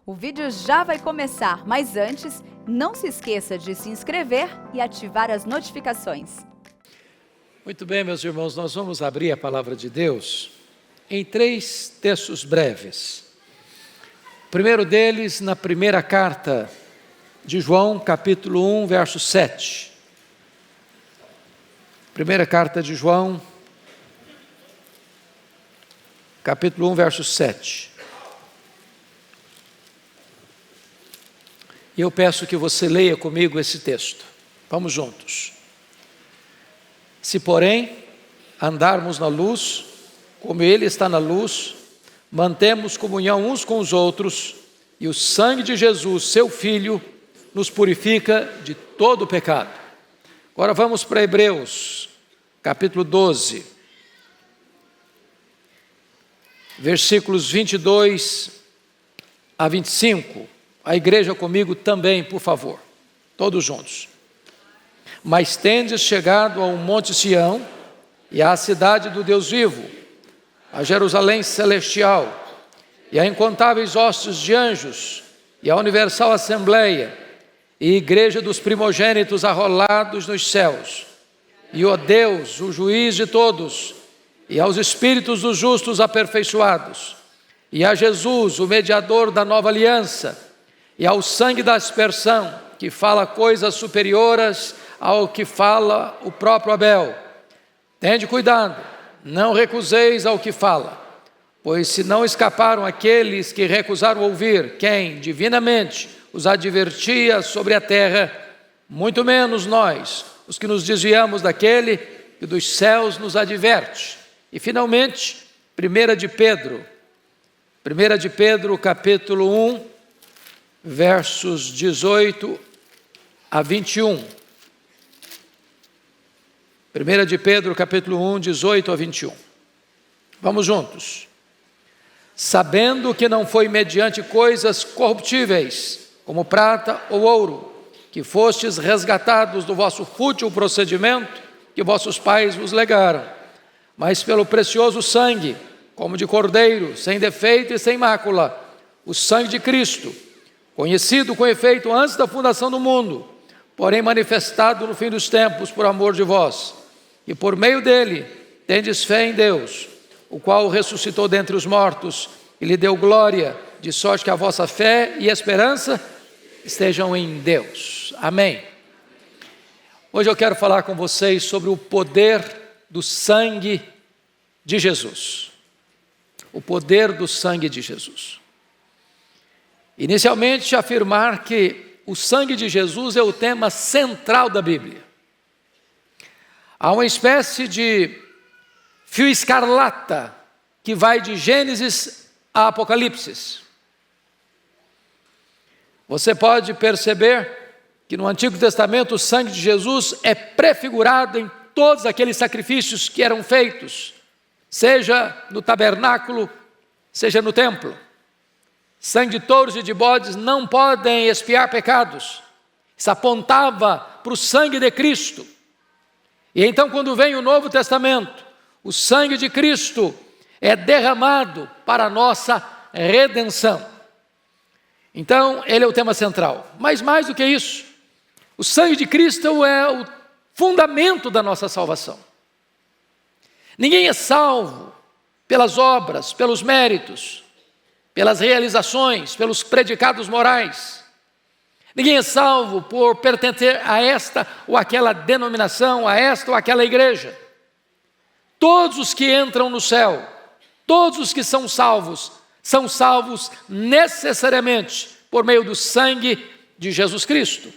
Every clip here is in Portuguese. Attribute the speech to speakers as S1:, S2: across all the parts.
S1: O vídeo já vai começar, mas antes, não se esqueça de se inscrever e ativar as notificações.
S2: Muito bem, meus irmãos, nós vamos abrir a palavra de Deus em 3 textos breves. O primeiro deles, na primeira carta de João, capítulo 1, verso 7. Primeira carta de João, capítulo 1, verso 7. E eu peço que você leia comigo esse texto. Vamos juntos. Se, porém, andarmos na luz, como Ele está na luz, mantemos comunhão uns com os outros, e o sangue de Jesus, seu Filho, nos purifica de todo o pecado. Agora vamos para Hebreus, capítulo 12, versículos 22 a 25. A igreja comigo também, por favor, todos juntos. Mas tendes chegado ao monte Sião, e à cidade do Deus vivo, a Jerusalém celestial, e a incontáveis hostes de anjos, e a universal assembleia, e igreja dos primogênitos arrolados nos céus, e ó Deus, o juiz de todos, e aos espíritos dos justos aperfeiçoados, e a Jesus, o mediador da nova aliança, e ao sangue da aspersão, que fala coisas superiores ao que fala o próprio Abel. Tende cuidado, não recuseis ao que fala, pois se não escaparam aqueles que recusaram ouvir, quem divinamente os advertia sobre a terra, muito menos nós, os que nos desviamos daquele que dos céus nos adverte. E finalmente, 1 de Pedro, capítulo 1, versos 18 a 21. 1 de Pedro, capítulo 1, 18 a 21. Vamos juntos. Sabendo que não foi mediante coisas corruptíveis, como prata ou ouro, que fostes resgatados do vosso fútil procedimento que vossos pais vos legaram, mas pelo precioso sangue, como de cordeiro, sem defeito e sem mácula, o sangue de Cristo, conhecido com efeito antes da fundação do mundo, porém manifestado no fim dos tempos por amor de vós, e por meio dele tendes fé em Deus, o qual o ressuscitou dentre os mortos e lhe deu glória, de sorte que a vossa fé e esperança estejam em Deus. Amém. Hoje eu quero falar com vocês sobre o poder do sangue de Jesus. O poder do sangue de Jesus. Inicialmente, afirmar que o sangue de Jesus é o tema central da Bíblia. Há uma espécie de fio escarlata que vai de Gênesis a Apocalipse. Você pode perceber que no Antigo Testamento o sangue de Jesus é prefigurado em todos aqueles sacrifícios que eram feitos, seja no tabernáculo, seja no templo. Sangue de touros e de bodes não podem expiar pecados. Isso apontava para o sangue de Cristo. E então, quando vem o Novo Testamento, o sangue de Cristo é derramado para a nossa redenção. Então, ele é o tema central. Mas mais do que isso, o sangue de Cristo é o fundamento da nossa salvação. Ninguém é salvo pelas obras, pelos méritos, pelas realizações, pelos predicados morais. Ninguém é salvo por pertencer a esta ou aquela denominação, a esta ou aquela igreja. Todos os que entram no céu, todos os que são salvos necessariamente por meio do sangue de Jesus Cristo.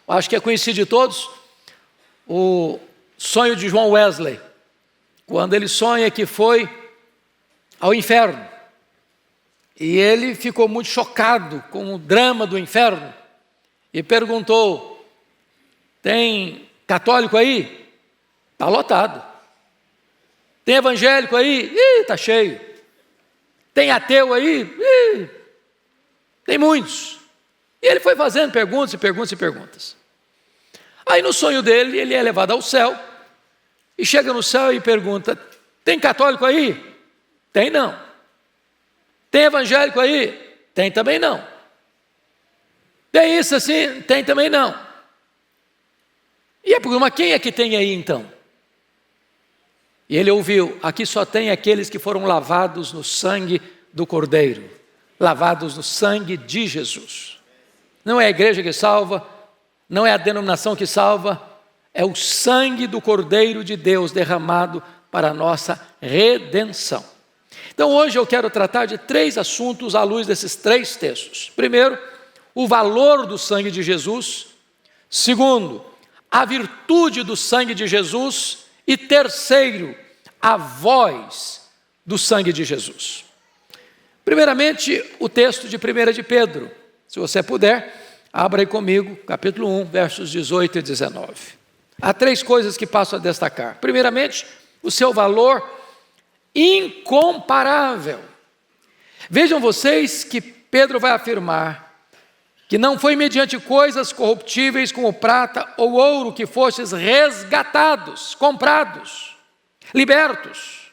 S2: Acho que é conhecido de todos o sonho de John Wesley, quando ele sonha que foi ao inferno. E ele ficou muito chocado com o drama do inferno e perguntou: tem católico aí? Está lotado. Tem evangélico aí? Está cheio. Tem ateu aí? Tem muitos. E ele foi fazendo perguntas e perguntas e perguntas. Aí no sonho dele, ele é levado ao céu e chega no céu e pergunta: tem católico aí? Tem não. Tem evangélico aí? Tem também não. Tem isso assim? Tem também não. E é porque, mas quem é que tem aí então? E ele ouviu, aqui só tem aqueles que foram lavados no sangue do Cordeiro, lavados no sangue de Jesus. Não é a igreja que salva, não é a denominação que salva, é o sangue do Cordeiro de Deus derramado para a nossa redenção. Então hoje eu quero tratar de 3 assuntos à luz desses 3 textos. Primeiro, o valor do sangue de Jesus. Segundo, a virtude do sangue de Jesus. E terceiro, a voz do sangue de Jesus. Primeiramente, o texto de 1 de Pedro. Se você puder, abra aí comigo, capítulo 1, versos 18 e 19. Há 3 coisas que passo a destacar. Primeiramente, o seu valor incomparável. Vejam vocês que Pedro vai afirmar que não foi mediante coisas corruptíveis como prata ou ouro que fostes resgatados, comprados, libertos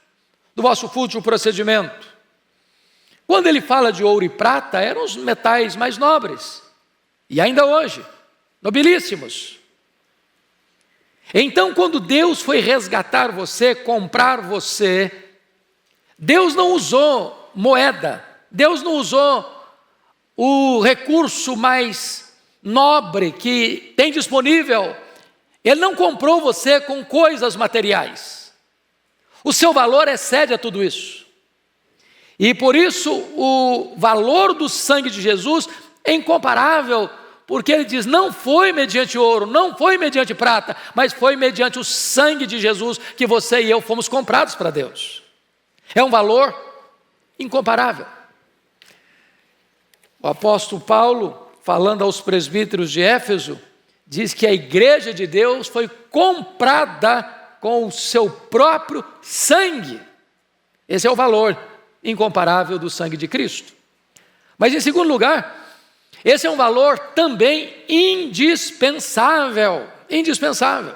S2: do vosso fútil procedimento. Quando ele fala de ouro e prata, eram os metais mais nobres, e ainda hoje, nobilíssimos. Então, quando Deus foi resgatar você, comprar você, Deus não usou moeda, Deus não usou o recurso mais nobre que tem disponível. Ele não comprou você com coisas materiais. O seu valor excede a tudo isso. E por isso o valor do sangue de Jesus é incomparável, porque ele diz, não foi mediante ouro, não foi mediante prata, mas foi mediante o sangue de Jesus que você e eu fomos comprados para Deus. É um valor incomparável. O apóstolo Paulo, falando aos presbíteros de Éfeso, diz que a igreja de Deus foi comprada com o seu próprio sangue. Esse é o valor incomparável do sangue de Cristo. Mas em segundo lugar, esse é um valor também indispensável. Indispensável.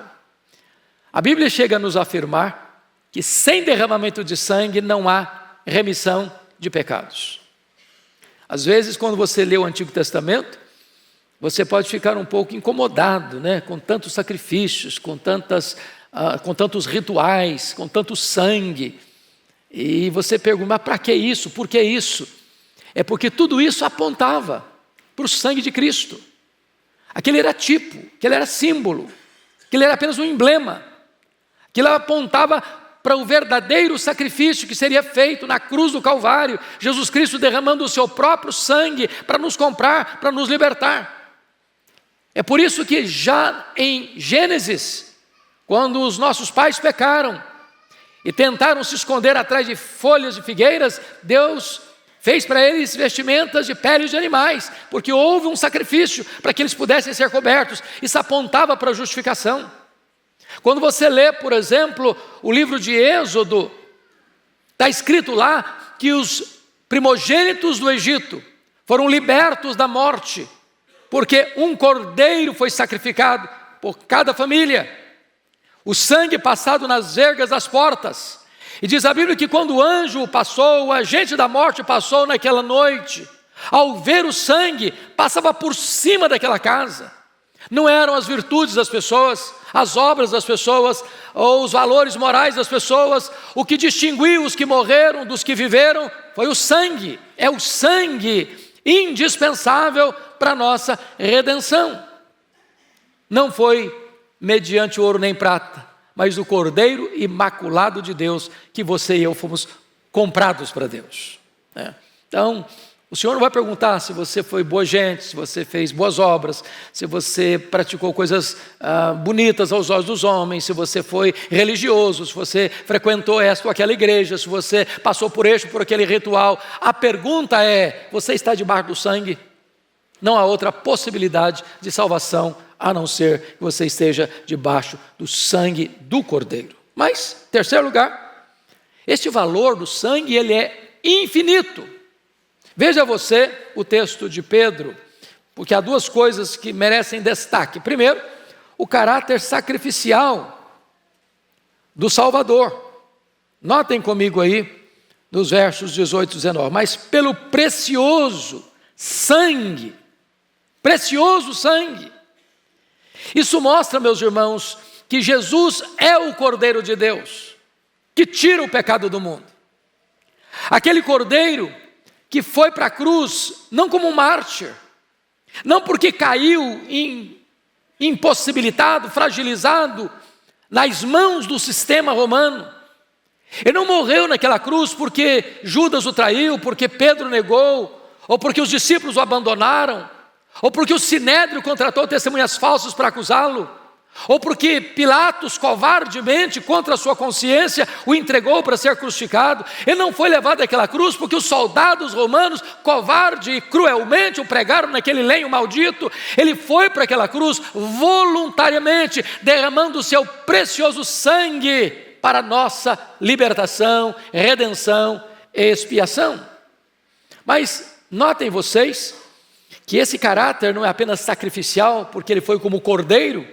S2: A Bíblia chega a nos afirmar que sem derramamento de sangue não há remissão de pecados. Às vezes, quando você lê o Antigo Testamento, você pode ficar um pouco incomodado, né? Com tantos sacrifícios, com tantos rituais, com tanto sangue. E você pergunta, mas para que isso? Por que isso? É porque tudo isso apontava para o sangue de Cristo. Aquele era tipo, aquele era símbolo, aquele era apenas um emblema. Aquilo apontava para o verdadeiro sacrifício que seria feito na cruz do Calvário, Jesus Cristo derramando o seu próprio sangue para nos comprar, para nos libertar. É por isso que já em Gênesis, quando os nossos pais pecaram e tentaram se esconder atrás de folhas de figueiras, Deus fez para eles vestimentas de peles de animais, porque houve um sacrifício para que eles pudessem ser cobertos. Isso apontava para a justificação. Quando você lê, por exemplo, o livro de Êxodo, está escrito lá que os primogênitos do Egito foram libertos da morte, porque um cordeiro foi sacrificado por cada família, o sangue passado nas vergas das portas. E diz a Bíblia que quando o anjo passou, o agente da morte passou naquela noite, ao ver o sangue, passava por cima daquela casa. Não eram as virtudes das pessoas, as obras das pessoas, ou os valores morais das pessoas. O que distinguiu os que morreram dos que viveram foi o sangue. É o sangue indispensável para a nossa redenção. Não foi mediante ouro nem prata, mas o Cordeiro imaculado de Deus, que você e eu fomos comprados para Deus. Então, o Senhor não vai perguntar se você foi boa gente, se você fez boas obras, se você praticou coisas bonitas aos olhos dos homens, se você foi religioso, se você frequentou esta ou aquela igreja, se você passou por aquele ritual. A pergunta é, você está debaixo do sangue? Não há outra possibilidade de salvação a não ser que você esteja debaixo do sangue do Cordeiro. Mas, terceiro lugar, este valor do sangue, ele é infinito. Veja você o texto de Pedro, porque há 2 coisas que merecem destaque. Primeiro, o caráter sacrificial do Salvador. Notem comigo aí, nos versos 18 e 19. Mas pelo precioso sangue, precioso sangue. Isso mostra, meus irmãos, que Jesus é o Cordeiro de Deus, que tira o pecado do mundo. Aquele Cordeiro que foi para a cruz, não como um mártir, não porque caiu impossibilitado, fragilizado, nas mãos do sistema romano. Ele não morreu naquela cruz porque Judas o traiu, porque Pedro negou, ou porque os discípulos o abandonaram, ou porque o Sinédrio contratou testemunhas falsas para acusá-lo, ou porque Pilatos, covardemente, contra a sua consciência, o entregou para ser crucificado. Ele não foi levado àquela cruz porque os soldados romanos, covarde e cruelmente, o pregaram naquele lenho maldito. Ele foi para aquela cruz voluntariamente, derramando o seu precioso sangue para a nossa libertação, redenção e expiação. Mas notem vocês que esse caráter não é apenas sacrificial, porque ele foi como cordeiro,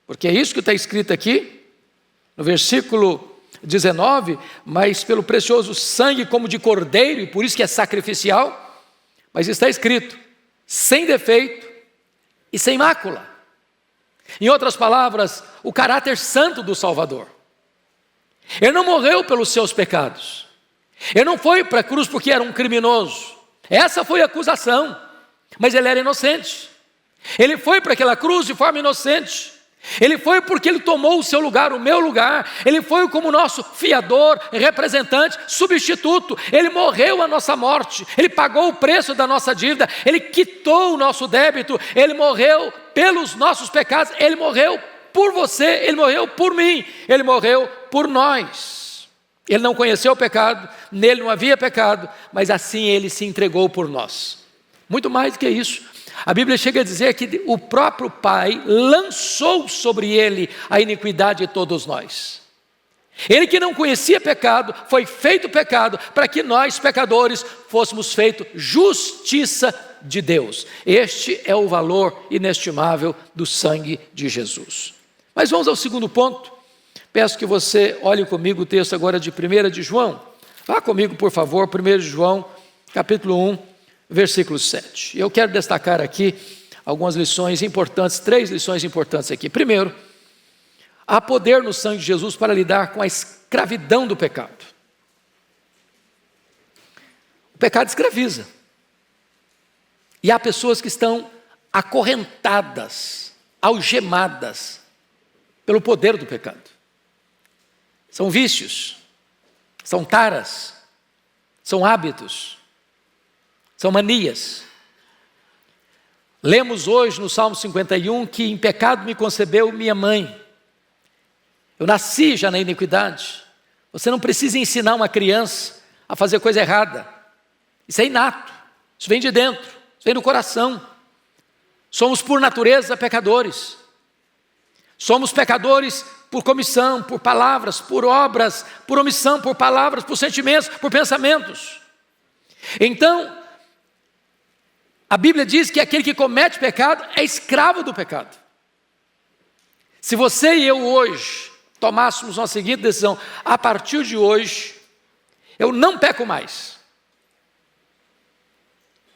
S2: porque é isso que está escrito aqui, no versículo 19, mas pelo precioso sangue como de cordeiro, e por isso que é sacrificial, mas está escrito, sem defeito e sem mácula. Em outras palavras, o caráter santo do Salvador. Ele não morreu pelos seus pecados, ele não foi para a cruz porque era um criminoso, essa foi a acusação, mas ele era inocente. Ele foi para aquela cruz de forma inocente. Ele foi porque ele tomou o seu lugar, o meu lugar. Ele foi como nosso fiador, representante, substituto. Ele morreu a nossa morte, ele pagou o preço da nossa dívida, ele quitou o nosso débito, ele morreu pelos nossos pecados, ele morreu por você, ele morreu por mim, ele morreu por nós. Ele não conheceu o pecado, nele não havia pecado, mas assim ele se entregou por nós. Muito mais do que isso. A Bíblia chega a dizer que o próprio Pai lançou sobre ele a iniquidade de todos nós. Ele que não conhecia pecado, foi feito pecado, para que nós, pecadores, fôssemos feitos justiça de Deus. Este é o valor inestimável do sangue de Jesus. Mas vamos ao segundo ponto. Peço que você olhe comigo o texto agora de 1 de João. Vá comigo, por favor, 1 de João, capítulo 1. Versículo 7. Eu quero destacar aqui algumas lições importantes, 3 lições importantes aqui. Primeiro, há poder no sangue de Jesus para lidar com a escravidão do pecado. O pecado escraviza. E há pessoas que estão acorrentadas, algemadas pelo poder do pecado. São vícios, são taras, são hábitos, são manias. Lemos hoje no Salmo 51 que em pecado me concebeu minha mãe. Eu nasci já na iniquidade. Você não precisa ensinar uma criança a fazer coisa errada. Isso é inato, isso vem de dentro, isso vem do coração. Somos por natureza pecadores. Somos pecadores por comissão, por palavras, por obras, por omissão, por palavras, por sentimentos, por pensamentos. Então, a Bíblia diz que aquele que comete pecado é escravo do pecado. Se você e eu hoje tomássemos uma seguinte decisão, a partir de hoje, eu não peco mais.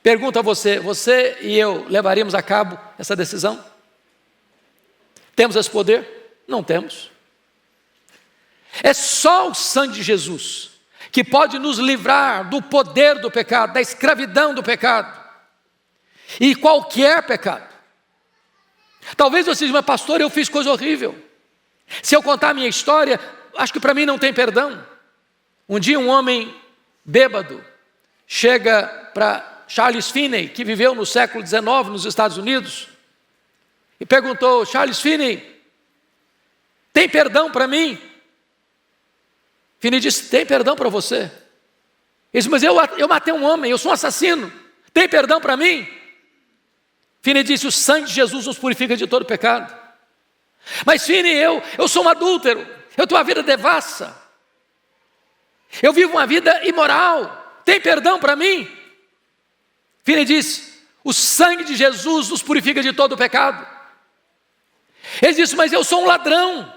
S2: Pergunto a você, você e eu levaríamos a cabo essa decisão? Temos esse poder? Não temos. É só o sangue de Jesus que pode nos livrar do poder do pecado, da escravidão do pecado. E qualquer pecado. Talvez você diga, mas pastor, eu fiz coisa horrível. Se eu contar a minha história, acho que para mim não tem perdão. Um dia um homem bêbado chega para Charles Finney, que viveu no século XIX nos Estados Unidos, e perguntou, Charles Finney, tem perdão para mim? Finney disse, tem perdão para você. Ele disse, mas eu matei um homem, eu sou um assassino, tem perdão para mim? Finney disse, o sangue de Jesus nos purifica de todo pecado. Mas Finney, eu sou um adúltero, eu tenho uma vida devassa, eu vivo uma vida imoral, tem perdão para mim? Finney disse, o sangue de Jesus nos purifica de todo pecado. Ele disse, mas eu sou um ladrão,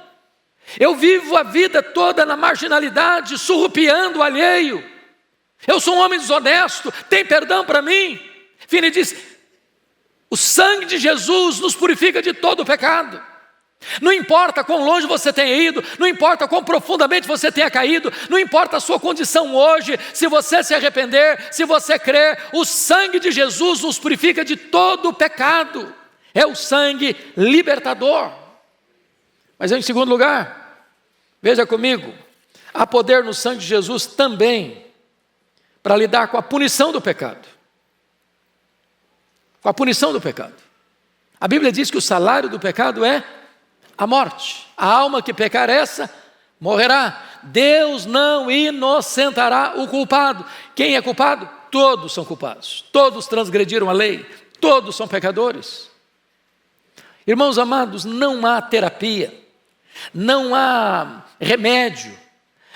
S2: eu vivo a vida toda na marginalidade, surrupiando o alheio, eu sou um homem desonesto, tem perdão para mim? Finney diz: o sangue de Jesus nos purifica de todo o pecado. Não importa quão longe você tenha ido, não importa quão profundamente você tenha caído, não importa a sua condição hoje, se você se arrepender, se você crer, o sangue de Jesus nos purifica de todo o pecado. É o sangue libertador. Mas em segundo lugar, veja comigo, há poder no sangue de Jesus também para lidar com a punição do pecado. Com a punição do pecado. A Bíblia diz que o salário do pecado é a morte. A alma que pecar essa, morrerá. Deus não inocentará o culpado. Quem é culpado? Todos são culpados. Todos transgrediram a lei. Todos são pecadores. Irmãos amados, não há terapia, não há remédio,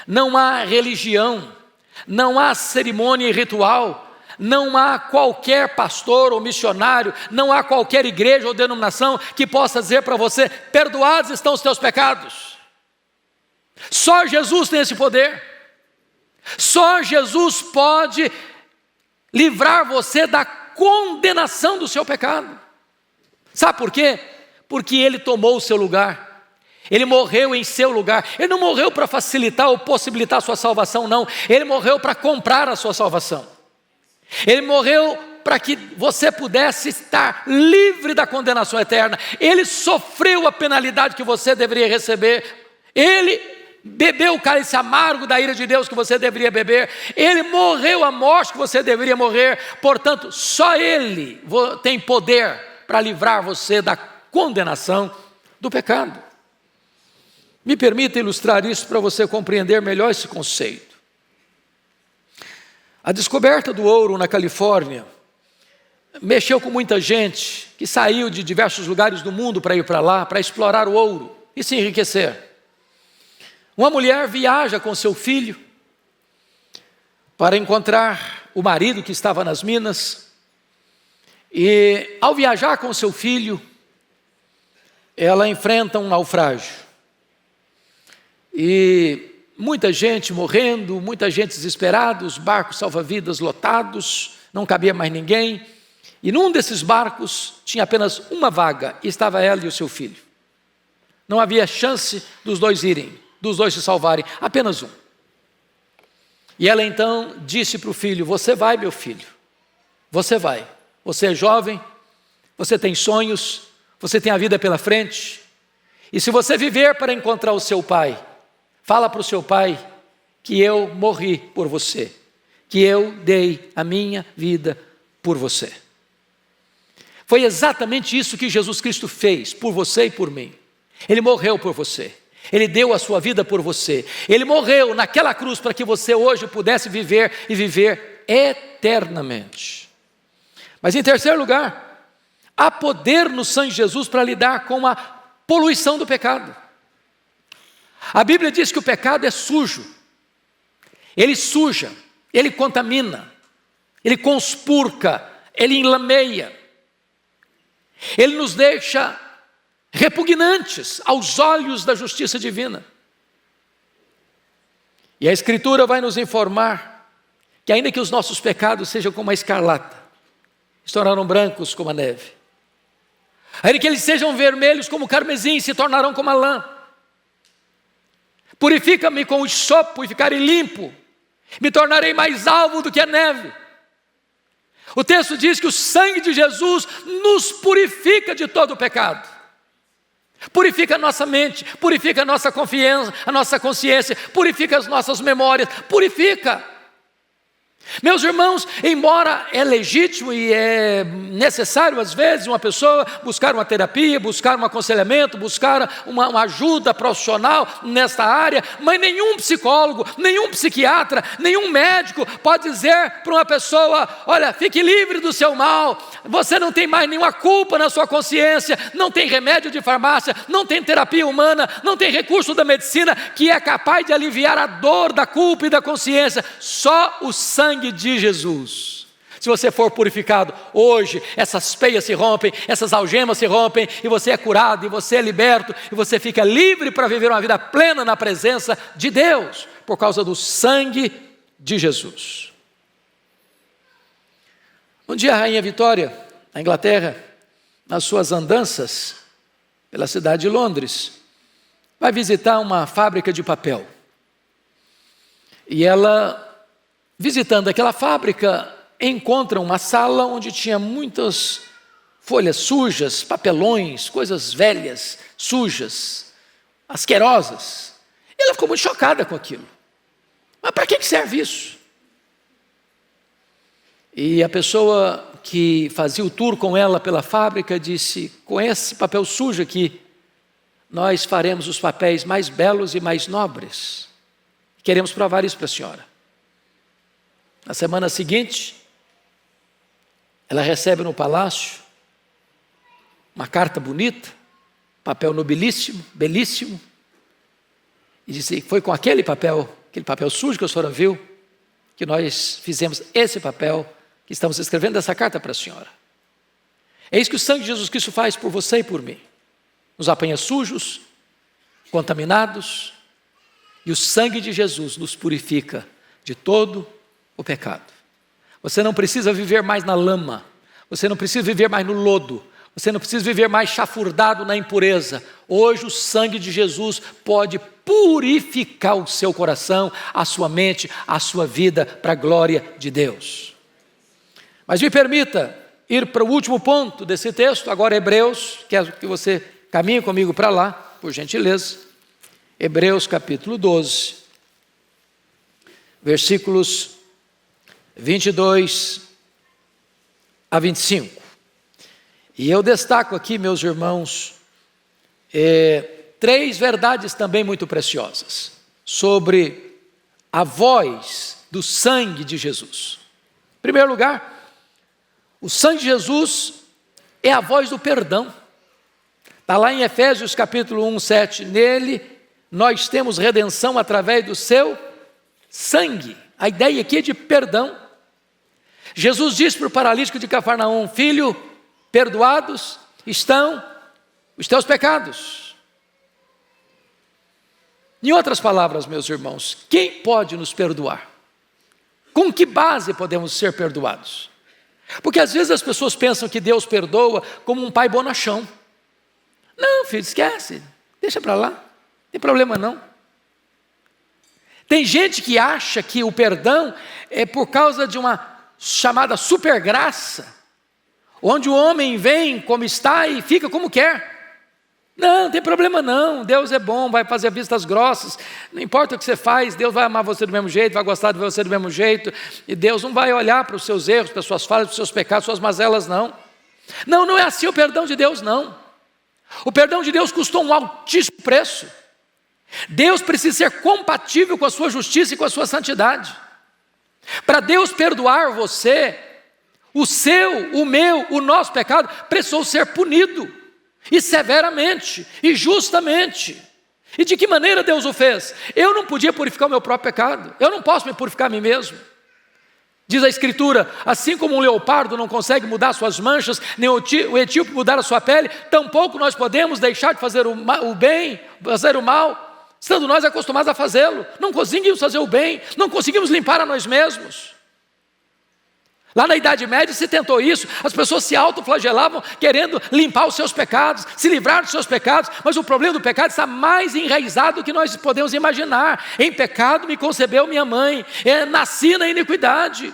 S2: não há religião, não há cerimônia e ritual, não há qualquer pastor ou missionário, não há qualquer igreja ou denominação que possa dizer para você: perdoados estão os teus pecados. Só Jesus tem esse poder. Só Jesus pode livrar você da condenação do seu pecado. Sabe por quê? Porque Ele tomou o seu lugar. Ele morreu em seu lugar. Ele não morreu para facilitar ou possibilitar a sua salvação, não. Ele morreu para comprar a sua salvação. Ele morreu para que você pudesse estar livre da condenação eterna. Ele sofreu a penalidade que você deveria receber. Ele bebeu o cálice amargo da ira de Deus que você deveria beber. Ele morreu a morte que você deveria morrer. Portanto, só Ele tem poder para livrar você da condenação do pecado. Me permita ilustrar isso para você compreender melhor esse conceito. A descoberta do ouro na Califórnia mexeu com muita gente que saiu de diversos lugares do mundo para ir para lá, para explorar o ouro e se enriquecer. Uma mulher viaja com seu filho para encontrar o marido que estava nas minas, e ao viajar com seu filho, ela enfrenta um naufrágio. E muita gente morrendo, muita gente desesperada, os barcos salva-vidas lotados, não cabia mais ninguém. E num desses barcos tinha apenas uma vaga, e estava ela e o seu filho. Não havia chance dos dois irem, dos dois se salvarem, apenas um. E ela então disse para o filho: você vai, meu filho, você vai. Você é jovem, você tem sonhos, você tem a vida pela frente. E se você viver para encontrar o seu pai, fala para o seu pai que eu morri por você, que eu dei a minha vida por você. Foi exatamente isso que Jesus Cristo fez por você e por mim. Ele morreu por você. Ele deu a sua vida por você. Ele morreu naquela cruz para que você hoje pudesse viver e viver eternamente. Mas em terceiro lugar, há poder no sangue de Jesus para lidar com a poluição do pecado. A Bíblia diz que o pecado é sujo. Ele suja, ele contamina, ele conspurca, ele enlameia. Ele nos deixa repugnantes aos olhos da justiça divina. E a Escritura vai nos informar que ainda que os nossos pecados sejam como a escarlata, se tornarão brancos como a neve. Ainda que eles sejam vermelhos como o carmesim, se tornarão como a lã. Purifica-me com o hisopo e ficarei limpo, me tornarei mais alvo do que a neve. O texto diz que o sangue de Jesus nos purifica de todo o pecado. Purifica a nossa mente, purifica a nossa confiança, a nossa consciência, purifica as nossas memórias, purifica. Meus irmãos, embora é legítimo e é necessário às vezes uma pessoa buscar uma terapia, buscar um aconselhamento, buscar uma ajuda profissional nesta área, mas nenhum psicólogo, nenhum psiquiatra, nenhum médico pode dizer para uma pessoa: olha, fique livre do seu mal, você não tem mais nenhuma culpa na sua consciência. Não tem remédio de farmácia, não tem terapia humana, não tem recurso da medicina que é capaz de aliviar a dor da culpa e da consciência. Só o sangue de Jesus. Se você for purificado hoje, essas peias se rompem, essas algemas se rompem, e você é curado, e você é liberto, e você fica livre para viver uma vida plena na presença de Deus, por causa do sangue de Jesus. Um dia a Rainha Vitória, na Inglaterra, nas suas andanças pela cidade de Londres, vai visitar uma fábrica de papel. E ela, visitando aquela fábrica, encontra uma sala onde tinha muitas folhas sujas, papelões, coisas velhas, sujas, asquerosas. E ela ficou muito chocada com aquilo. Mas para que serve isso? E a pessoa que fazia o tour com ela pela fábrica disse: com esse papel sujo aqui, nós faremos os papéis mais belos e mais nobres. Queremos provar isso para a senhora. Na semana seguinte, ela recebe no palácio uma carta bonita, papel nobilíssimo, belíssimo, e disse: foi com aquele papel sujo que a senhora viu, que nós fizemos esse papel, que estamos escrevendo essa carta para a senhora. É isso que o sangue de Jesus Cristo faz por você e por mim. Nos apanha sujos, contaminados, e o sangue de Jesus nos purifica de todo o pecado. Você não precisa viver mais na lama, você não precisa viver mais no lodo, você não precisa viver mais chafurdado na impureza. Hoje o sangue de Jesus pode purificar o seu coração, a sua mente, a sua vida, para a glória de Deus. Mas me permita ir para o último ponto desse texto, agora Hebreus, quero que você caminhe comigo para lá, por gentileza. Hebreus capítulo 12, versículos 22 a 25. E eu destaco aqui, meus irmãos, 3 verdades também muito preciosas sobre a voz do sangue de Jesus. Em primeiro lugar, o sangue de Jesus é a voz do perdão. Está lá em Efésios capítulo 1, 7. Nele nós temos redenção através do seu sangue. A ideia aqui é de perdão. Jesus disse para o paralítico de Cafarnaum: filho, perdoados estão os teus pecados. Em outras palavras, meus irmãos, quem pode nos perdoar? Com que base podemos ser perdoados? Porque às vezes as pessoas pensam que Deus perdoa como um pai bonachão. Não, filho, esquece, deixa para lá, não tem problema não. Tem gente que acha que o perdão é por causa de uma chamada supergraça, onde o homem vem como está e fica como quer. Não tem problema não, Deus é bom, vai fazer vistas grossas, não importa o que você faz, Deus vai amar você do mesmo jeito, vai gostar de você do mesmo jeito, e Deus não vai olhar para os seus erros, para as suas falhas, para os seus pecados, suas mazelas, não. Não é assim o perdão de Deus, não. O perdão de Deus custou um altíssimo preço. Deus precisa ser compatível com a sua justiça e com a sua santidade. Para Deus perdoar você, o seu, o meu, o nosso pecado precisou ser punido, e severamente, e justamente. E de que maneira Deus o fez? Eu não podia purificar o meu próprio pecado, eu não posso me purificar a mim mesmo. Diz a Escritura: assim como um leopardo não consegue mudar suas manchas, nem o etíope mudar a sua pele, tampouco nós podemos deixar de fazer o bem, fazer o mal, estando nós acostumados a fazê-lo. Não conseguimos fazer o bem, não conseguimos limpar a nós mesmos. Lá na Idade Média se tentou isso, as pessoas se autoflagelavam querendo limpar os seus pecados, se livrar dos seus pecados, mas o problema do pecado está mais enraizado do que nós podemos imaginar. Em pecado me concebeu minha mãe, nasci na iniquidade.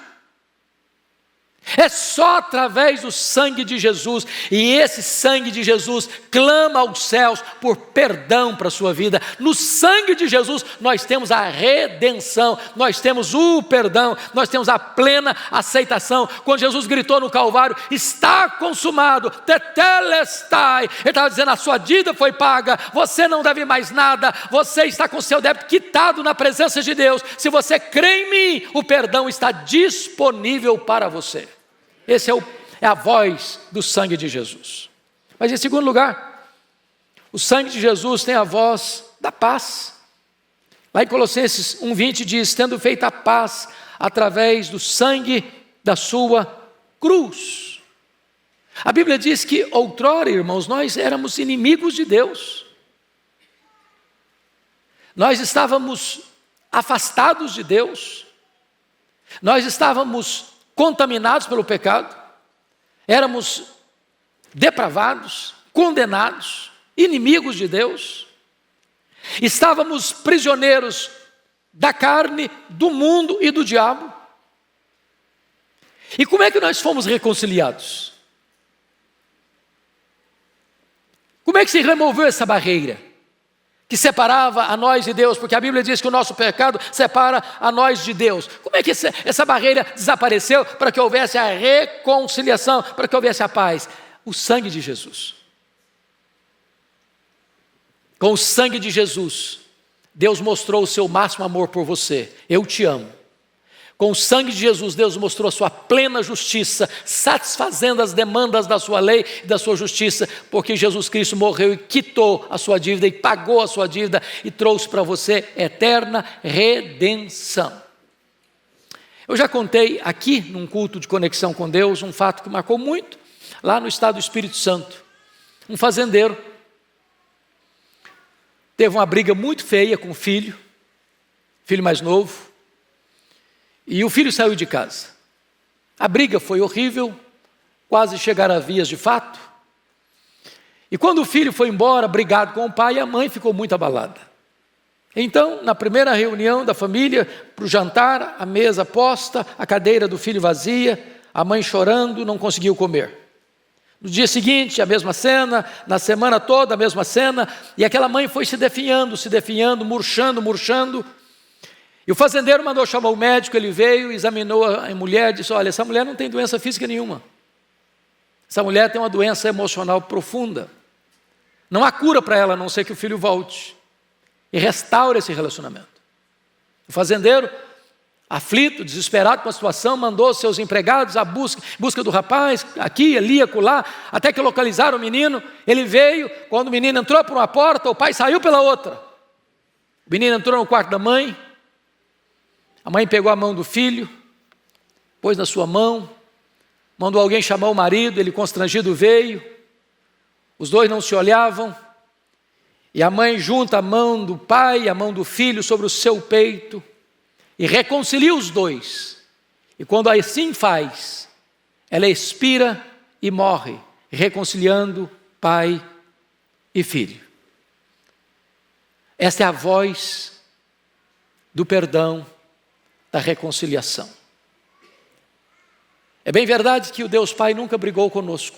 S2: É só através do sangue de Jesus, e esse sangue de Jesus clama aos céus por perdão para a sua vida. No sangue de Jesus nós temos a redenção, nós temos o perdão, nós temos a plena aceitação. Quando Jesus gritou no Calvário: está consumado, tetelestai, ele estava dizendo: a sua dívida foi paga, você não deve mais nada, você está com seu débito quitado na presença de Deus. Se você crê em mim, o perdão está disponível para você. Essa é a voz do sangue de Jesus. Mas em segundo lugar, o sangue de Jesus tem a voz da paz. Lá em Colossenses 1:20 diz: tendo feito a paz através do sangue da sua cruz. A Bíblia diz que outrora, irmãos, nós éramos inimigos de Deus. Nós estávamos afastados de Deus. Nós estávamos contaminados pelo pecado. éramos depravados, condenados, inimigos de Deus, estávamos prisioneiros da carne, do mundo e do diabo. E como é que nós fomos reconciliados? Como é que se removeu essa barreira que separava a nós de Deus? Porque a Bíblia diz que o nosso pecado separa a nós de Deus. Como é que essa barreira desapareceu para que houvesse a reconciliação, para que houvesse a paz? O sangue de Jesus. Com o sangue de Jesus, Deus mostrou o seu máximo amor por você. Eu te amo. Com o sangue de Jesus, Deus mostrou a sua plena justiça, satisfazendo as demandas da sua lei e da sua justiça, porque Jesus Cristo morreu e quitou a sua dívida e pagou a sua dívida e trouxe para você eterna redenção. Eu já contei aqui, num culto de conexão com Deus, um fato que marcou muito, lá no estado do Espírito Santo. Um fazendeiro teve uma briga muito feia com o filho mais novo, e o filho saiu de casa. A briga foi horrível, quase chegaram a vias de fato. E quando o filho foi embora, brigado com o pai, a mãe ficou muito abalada. Então, na primeira reunião da família, para o jantar, a mesa posta, a cadeira do filho vazia, a mãe chorando, não conseguiu comer. No dia seguinte, a mesma cena, na semana toda, a mesma cena, e aquela mãe foi se definhando, murchando. E o fazendeiro mandou chamar o médico, ele veio, examinou a mulher, disse: olha, essa mulher não tem doença física nenhuma. Essa mulher tem uma doença emocional profunda. Não há cura para ela, a não ser que o filho volte e restaure esse relacionamento. O fazendeiro, aflito, desesperado com a situação, mandou seus empregados à busca do rapaz, aqui, ali, acolá, até que localizaram o menino. Ele veio, quando o menino entrou por uma porta, o pai saiu pela outra. O menino entrou no quarto da mãe, a mãe pegou a mão do filho, pôs na sua mão, mandou alguém chamar o marido, ele constrangido veio, os dois não se olhavam, e a mãe junta a mão do pai e a mão do filho sobre o seu peito, e reconcilia os dois, e quando assim faz, ela expira e morre, reconciliando pai e filho. Esta é a voz do perdão, da reconciliação. É bem verdade que o Deus Pai nunca brigou conosco.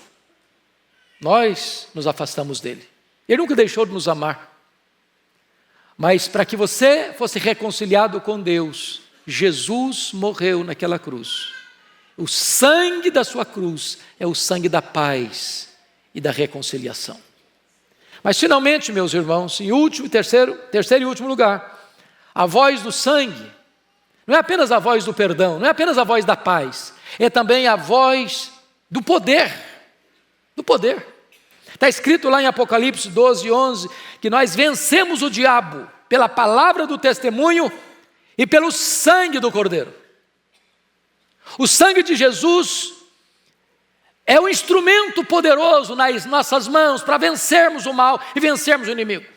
S2: Nós nos afastamos dele. Ele nunca deixou de nos amar. Mas para que você fosse reconciliado com Deus, Jesus morreu naquela cruz. O sangue da sua cruz é o sangue da paz e da reconciliação. Mas finalmente, meus irmãos, em terceiro e último lugar, a voz do sangue não é apenas a voz do perdão, não é apenas a voz da paz, é também a voz do poder. Do poder. Está escrito lá em Apocalipse 12:11 que nós vencemos o diabo pela palavra do testemunho e pelo sangue do Cordeiro. O sangue de Jesus é um instrumento poderoso nas nossas mãos para vencermos o mal e vencermos o inimigo.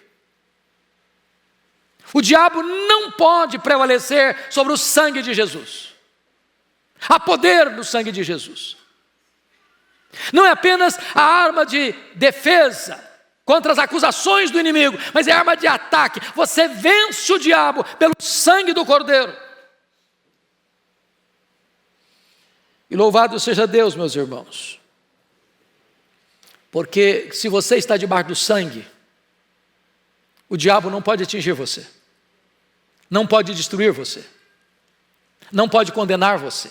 S2: O diabo não pode prevalecer sobre o sangue de Jesus. Há poder no sangue de Jesus. Não é apenas a arma de defesa contra as acusações do inimigo, mas é a arma de ataque. Você vence o diabo pelo sangue do Cordeiro. E louvado seja Deus, meus irmãos. Porque se você está debaixo do sangue, o diabo não pode atingir você. Não pode destruir você. Não pode condenar você.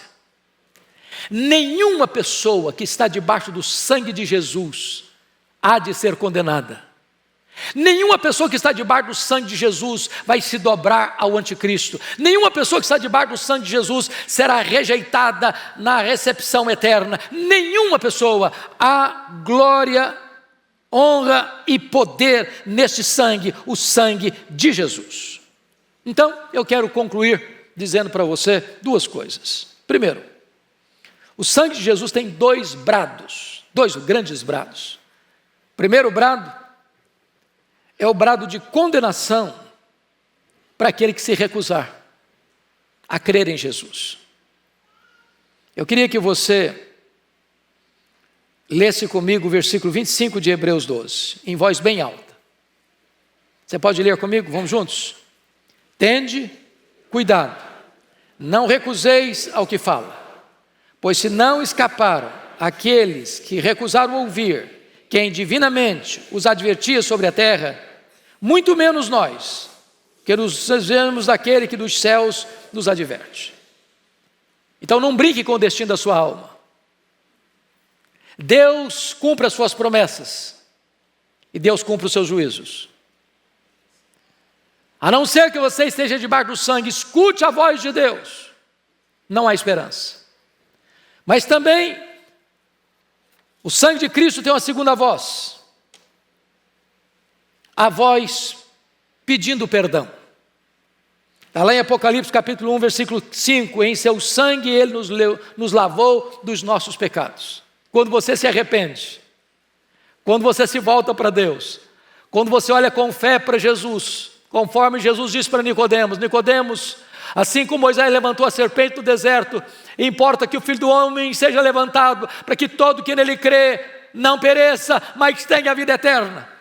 S2: Nenhuma pessoa que está debaixo do sangue de Jesus há de ser condenada. Nenhuma pessoa que está debaixo do sangue de Jesus vai se dobrar ao anticristo. Nenhuma pessoa que está debaixo do sangue de Jesus será rejeitada na recepção eterna. Nenhuma pessoa. Há glória, honra e poder neste sangue, o sangue de Jesus. Então, eu quero concluir dizendo para você duas coisas. Primeiro, o sangue de Jesus tem dois grandes brados. O primeiro brado é o brado de condenação para aquele que se recusar a crer em Jesus. Eu queria que você lesse comigo o versículo 25 de Hebreus 12, em voz bem alta. Você pode ler comigo? Vamos juntos? Tende cuidado, não recuseis ao que fala, pois se não escaparam aqueles que recusaram ouvir quem divinamente os advertia sobre a terra, muito menos nós, que nos vemos daquele que dos céus nos adverte. Então não brinque com o destino da sua alma. Deus cumpre as suas promessas e Deus cumpre os seus juízos. A não ser que você esteja debaixo do sangue, escute a voz de Deus, não há esperança. Mas também o sangue de Cristo tem uma segunda voz, a voz pedindo perdão. Está lá em Apocalipse capítulo 1, versículo 5, em seu sangue Ele nos lavou dos nossos pecados. Quando você se arrepende, quando você se volta para Deus, quando você olha com fé para Jesus, conforme Jesus disse para Nicodemos: Nicodemos, assim como Moisés levantou a serpente no deserto, importa que o Filho do Homem seja levantado, para que todo que nele crê não pereça, mas tenha a vida eterna.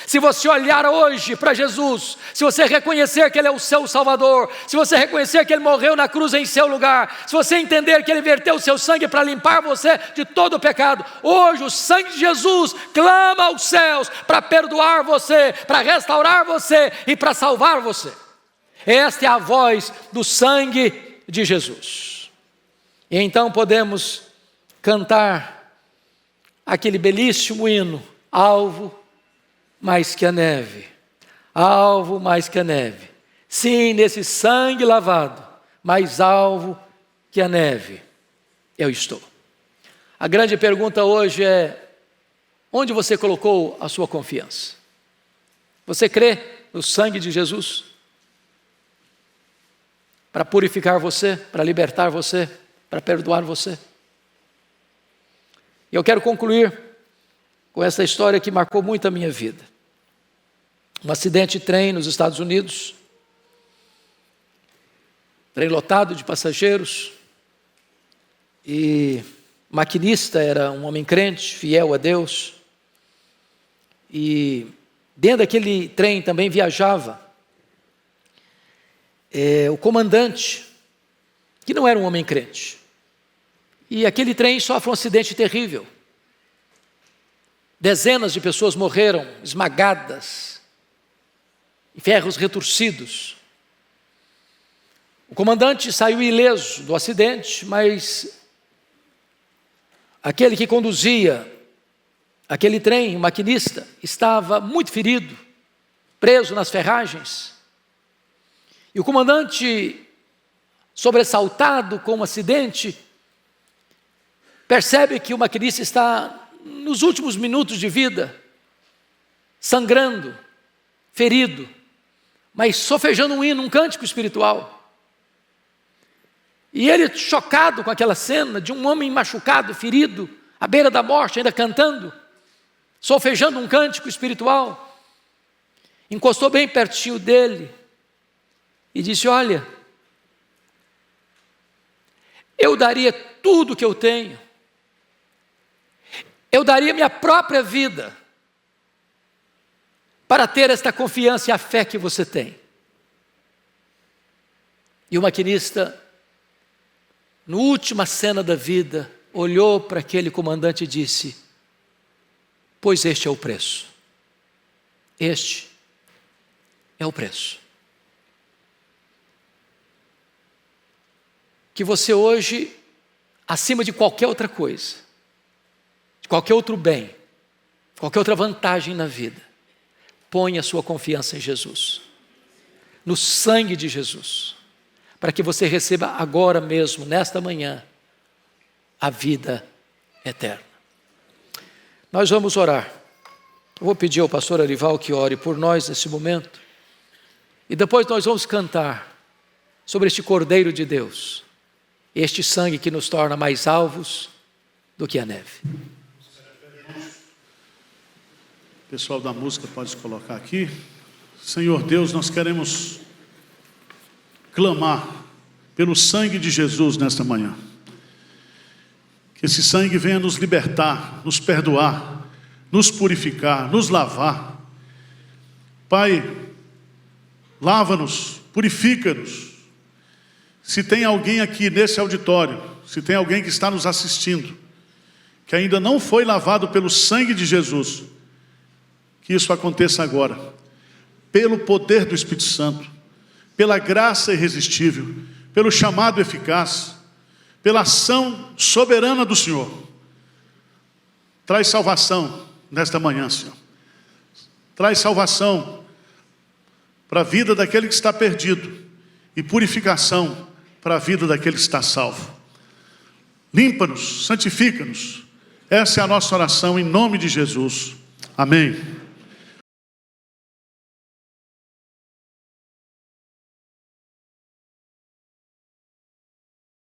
S2: Se você olhar hoje para Jesus, se você reconhecer que Ele é o seu Salvador, se você reconhecer que Ele morreu na cruz em seu lugar, se você entender que Ele verteu o seu sangue para limpar você de todo o pecado, hoje o sangue de Jesus clama aos céus para perdoar você, para restaurar você e para salvar você. Esta é a voz do sangue de Jesus. E então podemos cantar aquele belíssimo hino: alvo mais que a neve, alvo mais que a neve. Sim, nesse sangue lavado, mais alvo que a neve, eu estou. A grande pergunta hoje é: onde você colocou a sua confiança? Você crê no sangue de Jesus para purificar você, para libertar você, para perdoar você? E eu quero concluir com essa história que marcou muito a minha vida. Um acidente de trem nos Estados Unidos, trem lotado de passageiros, e o maquinista era um homem crente, fiel a Deus, e dentro daquele trem também viajava o comandante, que não era um homem crente, e aquele trem sofre um acidente terrível. Dezenas de pessoas morreram esmagadas, em ferros retorcidos. O comandante saiu ileso do acidente, mas aquele que conduzia aquele trem, o maquinista, estava muito ferido, preso nas ferragens. E o comandante, sobressaltado com o acidente, percebe que o maquinista está nos últimos minutos de vida, sangrando, ferido, mas sofejando um hino, um cântico espiritual. E ele, chocado com aquela cena de um homem machucado, ferido, à beira da morte, ainda cantando, sofejando um cântico espiritual, encostou bem pertinho dele e disse: olha, eu daria tudo que eu tenho, eu daria minha própria vida para ter esta confiança e a fé que você tem. E o maquinista, na última cena da vida, olhou para aquele comandante e disse: pois este é o preço. Este é o preço. Que você hoje, acima de qualquer outra coisa, de qualquer outro bem, qualquer outra vantagem na vida, ponha a sua confiança em Jesus, no sangue de Jesus, para que você receba agora mesmo, nesta manhã, a vida eterna. Nós vamos orar. Eu vou pedir ao pastor Arival que ore por nós nesse momento, e depois nós vamos cantar sobre este Cordeiro de Deus, este sangue que nos torna mais alvos do que a neve.
S3: O pessoal da música pode se colocar aqui. Senhor Deus, nós queremos clamar pelo sangue de Jesus nesta manhã. Que esse sangue venha nos libertar, nos perdoar, nos purificar, nos lavar. Pai, lava-nos, purifica-nos. Se tem alguém aqui nesse auditório, se tem alguém que está nos assistindo, que ainda não foi lavado pelo sangue de Jesus, que isso aconteça agora, pelo poder do Espírito Santo, pela graça irresistível, pelo chamado eficaz, pela ação soberana do Senhor. Traz salvação nesta manhã, Senhor. Traz salvação para a vida daquele que está perdido e purificação para a vida daquele que está salvo. Limpa-nos, santifica-nos. Essa é a nossa oração em nome de Jesus. Amém.